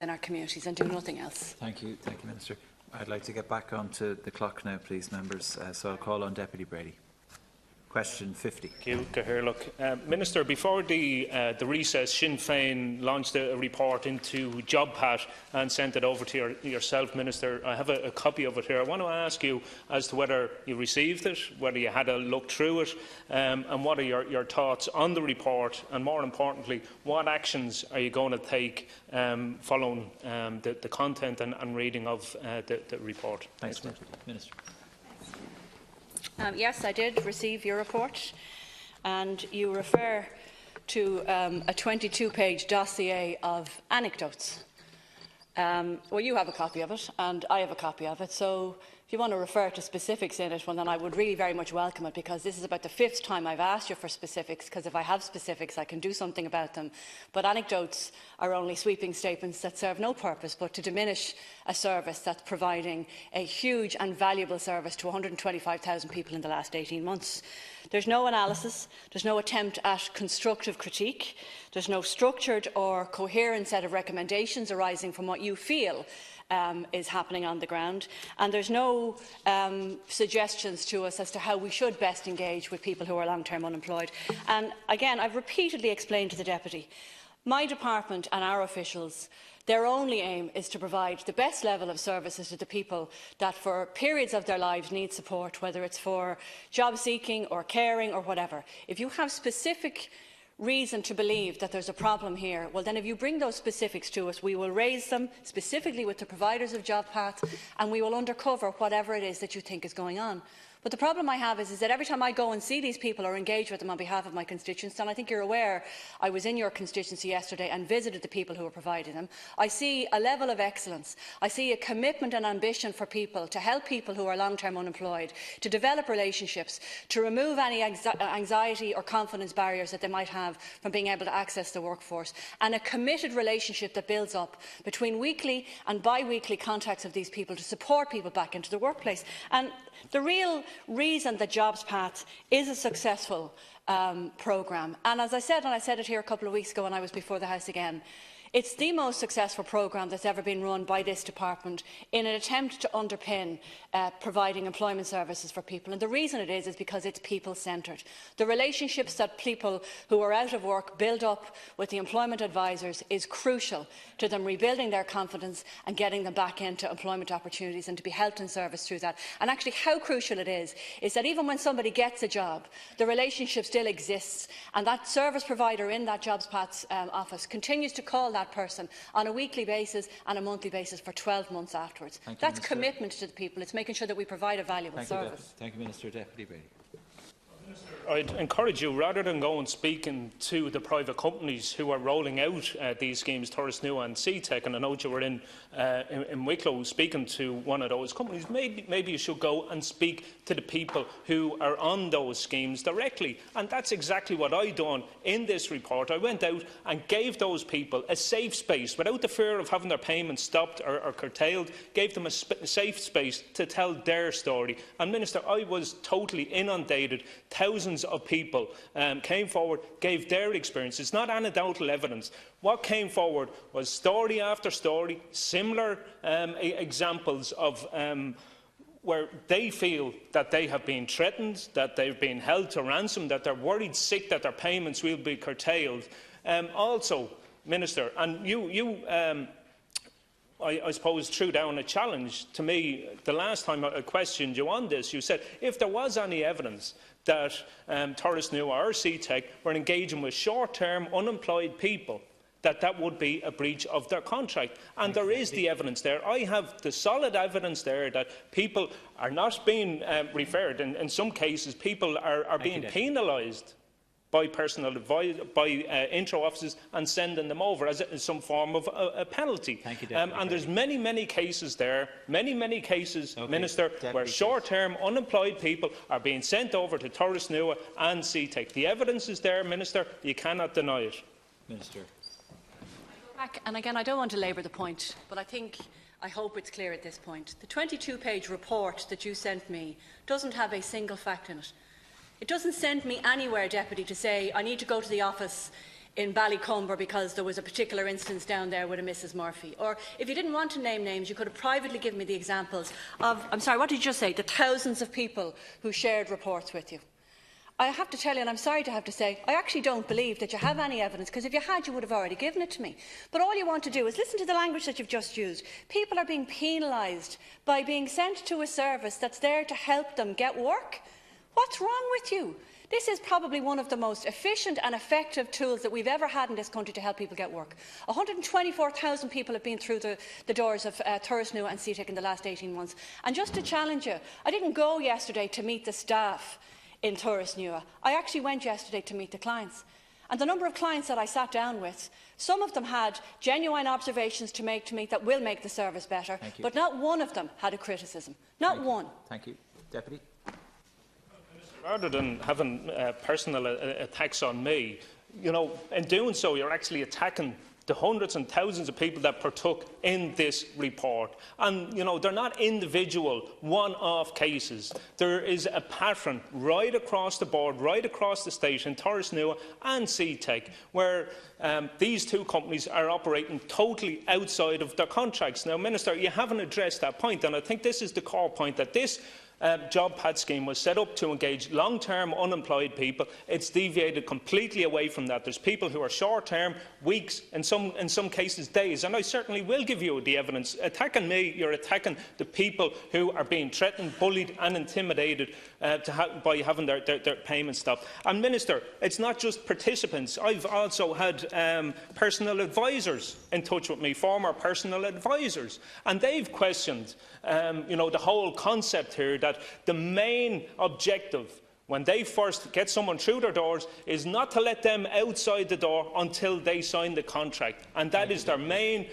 in our communities and do nothing else. Thank you, Minister. I'd like to get back onto the clock now, please, members. So I'll call on Deputy Brady. Question 50. Thank you, Cathaoirleach. Minister, before the recess, Sinn Féin launched a report into JobPath and sent it over to yourself, Minister. I have a copy of it here. I want to ask you as to whether you received it, whether you had a look through it, and what are your thoughts on the report, and more importantly, what actions are you going to take following the content and reading of the report? Thanks, Minister. Yes, I did receive your report, and you refer to a 22-page dossier of anecdotes. Well, you have a copy of it, and I have a copy of it, so if you want to refer to specifics in it, well, then I would really very much welcome it, because this is about the 5th time I've asked you for specifics, because if I have specifics, I can do something about them. But anecdotes are only sweeping statements that serve no purpose but to diminish a service that's providing a huge and valuable service to 125,000 people in the last 18 months. There's no analysis, there's no attempt at constructive critique, there's no structured or coherent set of recommendations arising from what you feel is happening on the ground, and there's no suggestions to us as to how we should best engage with people who are long-term unemployed. And again, I've repeatedly explained to the Deputy, my department and our officials, their only aim is to provide the best level of services to the people that for periods of their lives need support, whether it's for job seeking or caring or whatever. If you have specific reason to believe that there's a problem here, well then if you bring those specifics to us, we will raise them specifically with the providers of JobPath, and we will uncover whatever it is that you think is going on. But the problem I have is that every time I go and see these people or engage with them on behalf of my constituents, and I think you're aware I was in your constituency yesterday and visited the people who are providing them, I see a level of excellence. I see a commitment and ambition for people to help people who are long-term unemployed, to develop relationships, to remove any anxiety or confidence barriers that they might have from being able to access the workforce, and a committed relationship that builds up between weekly and bi-weekly contacts of these people to support people back into the workplace. And the real reason that JobPath is a successful programme, and as I said, and I said it here a couple of weeks ago when I was before the House again, it's the most successful programme that's ever been run by this department in an attempt to underpin providing employment services for people. And the reason it is because it's people-centred. The relationships that people who are out of work build up with the employment advisors is crucial to them rebuilding their confidence and getting them back into employment opportunities and to be helped and serviced through that. And actually how crucial it is that even when somebody gets a job, the relationship still exists, and that service provider in that JobPath office continues to call that person on a weekly basis and a monthly basis for 12 months afterwards. That's commitment to the people. It's making sure that we provide a valuable service. Thank you, Minister. Deputy Brady. I'd encourage you, rather than go and speaking to the private companies who are rolling out these schemes, Torresnua and CTEC, and I know you were in Wicklow speaking to one of those companies, maybe you should go and speak to the people who are on those schemes directly. And that's exactly what I done in this report. I went out and gave those people a safe space, without the fear of having their payments stopped or curtailed, gave them a safe space to tell their story. And Minister, I was totally inundated. Thousands of people came forward, gave their experience. It's not anecdotal evidence. What came forward was story after story, similar examples of where they feel that they have been threatened, that they've been held to ransom, that they're worried sick that their payments will be curtailed. Also, Minister, and you I suppose threw down a challenge to me the last time I questioned you on this. You said if there was any evidence that Torresnua or CTEC were engaging with short-term unemployed people, that would be a breach of their contract. And there is the evidence there. I have the solid evidence there that people are not being referred. In some cases, people are being penalised by personal advice, by intro offices, and sending them over as some form of a penalty. And there's many cases there, many cases, Minister, where short-term unemployed people are being sent over to Torresnua and CTEC. The evidence is there, Minister. You cannot deny it. Minister. And again, I don't want to labour the point, but I hope it's clear at this point. The 22-page report that you sent me doesn't have a single fact in it. It doesn't send me anywhere, Deputy, to say I need to go to the office in Ballycumber because there was a particular instance down there with a Mrs Murphy. Or if you didn't want to name names, you could have privately given me the examples of, I'm sorry, what did you just say? The thousands of people who shared reports with you. I have to tell you, and I'm sorry to have to say, I actually don't believe that you have any evidence, because if you had, you would have already given it to me. But all you want to do is listen to the language that you've just used. People are being penalised by being sent to a service that's there to help them get work. What's wrong with you? This is probably one of the most efficient and effective tools that we've ever had in this country to help people get work. 124,000 people have been through the doors of Turrisnua and CTIC in the last 18 months. And just to challenge you, I didn't go yesterday to meet the staff in Turrisnua. I actually went yesterday to meet the clients. And the number of clients that I sat down with, some of them had genuine observations to make to me that will make the service better, but not one of them had a criticism. Not one. Thank you. Deputy. Rather than having personal attacks on me, you know, in doing so, you're actually attacking the hundreds and thousands of people that partook in this report. And, you know, they're not individual, one-off cases. There is a pattern right across the board, right across the state, in Turrisnua and CTIC, where these two companies are operating totally outside of their contracts. Now, Minister, you haven't addressed that point, and I think this is the core point, that this JobPath scheme was set up to engage long-term unemployed people. It's deviated completely away from that. There's people who are short-term, weeks, in some cases days, and I certainly will give you the evidence. Attacking me, you're attacking the people who are being threatened, bullied and intimidated by having their payments stopped. And Minister, it's not just participants. I've also had personal advisors in touch with me, former personal advisors, and they've questioned you know, the whole concept here, that the main objective when they first get someone through their doors is not to let them outside the door until they sign the contract. And that is their main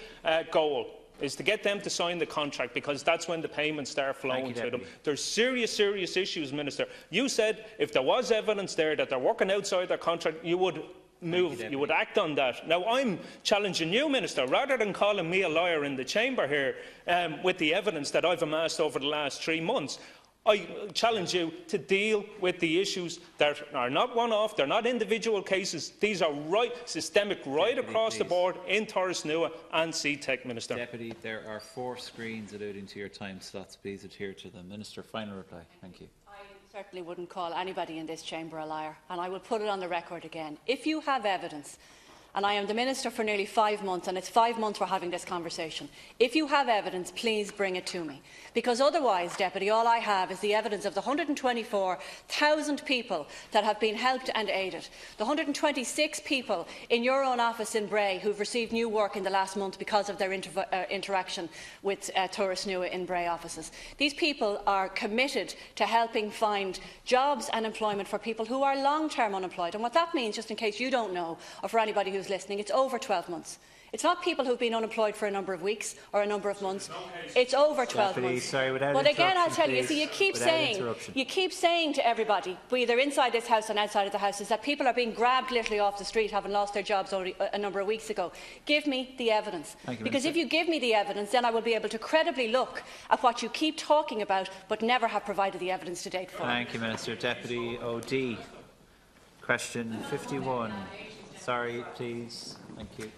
goal, is to get them to sign the contract, because that's when the payments start flowing to them. There's serious issues, Minister. You said if there was evidence there that they're working outside their contract, you would move, you would act on that. Now, I'm challenging you, Minister, rather than calling me a liar in the chamber here with the evidence that I've amassed over the last 3 months. I challenge you to deal with the issues that are not one-off, they're not individual cases. These are systemic right across the board in Turrisnua and CTIC, Minister. Deputy, there are 4 screens alluding to your time slots. Please adhere to them. Minister, final reply. Thank you. I certainly wouldn't call anybody in this chamber a liar, and I will put it on the record again. If you have evidence, and I am the Minister for nearly 5 months, and it's 5 months we're having this conversation. If you have evidence, please bring it to me. Because otherwise, Deputy, all I have is the evidence of the 124,000 people that have been helped and aided, the 126 people in your own office in Bray who have received new work in the last month because of their interaction with Turrisnua in Bray offices. These people are committed to helping find jobs and employment for people who are long-term unemployed. And what that means, just in case you don't know, or for anybody who's listening, it's over 12 months. It's not people who've been unemployed for a number of weeks or a number of months. It's over 12 months. Sorry, but again, I'll tell you, see, you keep saying to everybody, either inside this House and outside of the House, is that people are being grabbed literally off the street, having lost their jobs already a number of weeks ago. Give me the evidence. Because if you give me the evidence, then I will be able to credibly look at what you keep talking about, but never have provided the evidence to date for. Thank you, Minister. Deputy O'D. Question 51. Sorry, please. Thank you.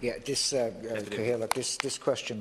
Yeah, this question